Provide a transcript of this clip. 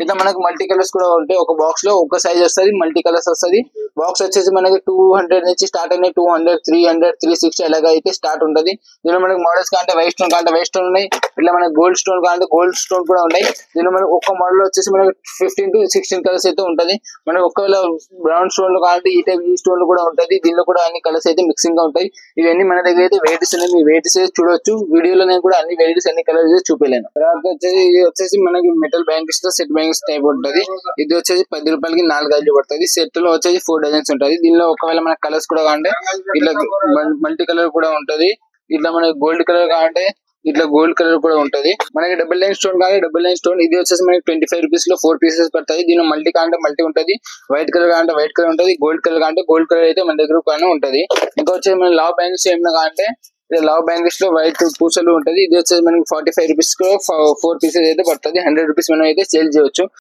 ఇట్లా మనకు multi colours కూడా ఉంటాయి. ఒక బాక్స్ లో ఒక సైజ్ వస్తుంది, మల్టీ కలర్స్ వస్తుంది. బాక్స్ వచ్చేసి మనకి 200 నుంచి స్టార్ట్ అయినాయి, 200, 300, 360 అలాగా అయితే స్టార్ట్ ఉంటది. దీనిలో మనకి మోడల్స్ కాంటే వైట్ స్టోన్ కాంటే వైట్ స్టోన్ ఉన్నాయి. ఇట్లా మనకి గోల్డ్ స్టోన్ కాంటే గోల్డ్ స్టోన్ కూడా ఉన్నాయి. దీనిలో మనకి ఒక్క మోడల్ వచ్చేసి మనకి 15 to 16 కలర్స్ అయితే ఉంటది. మనకి ఒకవేళ బ్రౌన్ స్టోన్ లో కాంటే ఈ టైప్ ఈ స్టోన్ లో కూడా ఉంటది. దీనిలో కూడా అన్ని కలర్స్ అయితే మిక్సింగ్ గా ఉంటాయి. ఇవన్నీ మన దగ్గర అయితే వెరైటీస్ ఉన్నాయి, మీ వెరైటీస్ చూడొచ్చు. వీడియోలో నేను కూడా అన్ని వెరైటీస్ అన్ని కలర్స్ చూపించలేను. తర్వాత వచ్చేసి ఇది వచ్చేసి మనకి మెటల్ బ్యాంగిల్స్ లో సెట్ బ్యాంగిల్స్ టైప్ ఉంటది. ఇది వచ్చేసి 10 రూపాయలకి 4 ఐదు పడుతుంది. సెట్ లో వచ్చేసి 4 డజన్స్ ఉంటది. దీనిలో ఒకవేళ మన కలర్స్ కూడా కావాలంటే ఇట్లా మల్టీ కలర్ కూడా ఉంటది. ఇట్లా మనకి గోల్డ్ కలర్ కావాలంటే ఇట్లా గోల్డ్ కలర్ కూడా ఉంటది. మనకి డబుల్ లైన్ స్టోన్ కావాలి, డబుల్ లైన్ స్టోన్ ఇది వచ్చేసి మనకి 25 రూపీస్ లో 4 పీసెస్ పడతాయి. దీనిలో మల్టీ కావాలంటే మల్టీ ఉంటది, వైట్ కలర్ కావాలంటే వైట్ కలర్ ఉంటది, గోల్డ్ కలర్ కావాలంటే గోల్డ్ కలర్ అయితే మన దగ్గర కానీ ఉంటది. ఇంకా వచ్చేసి మన లావ్ బ్యాంగిల్స్ ఏమైనా కావాలంటే లావ్ బ్యాంగిల్స్ లో వైట్ పూసలు ఉంటది. ఇది వచ్చేసి మనకి 45 రూపీస్ 4 పీసెస్ అయితే పడుతుంది. 100 రూపీస్ మనం అయితే సేల్ చేయొచ్చు.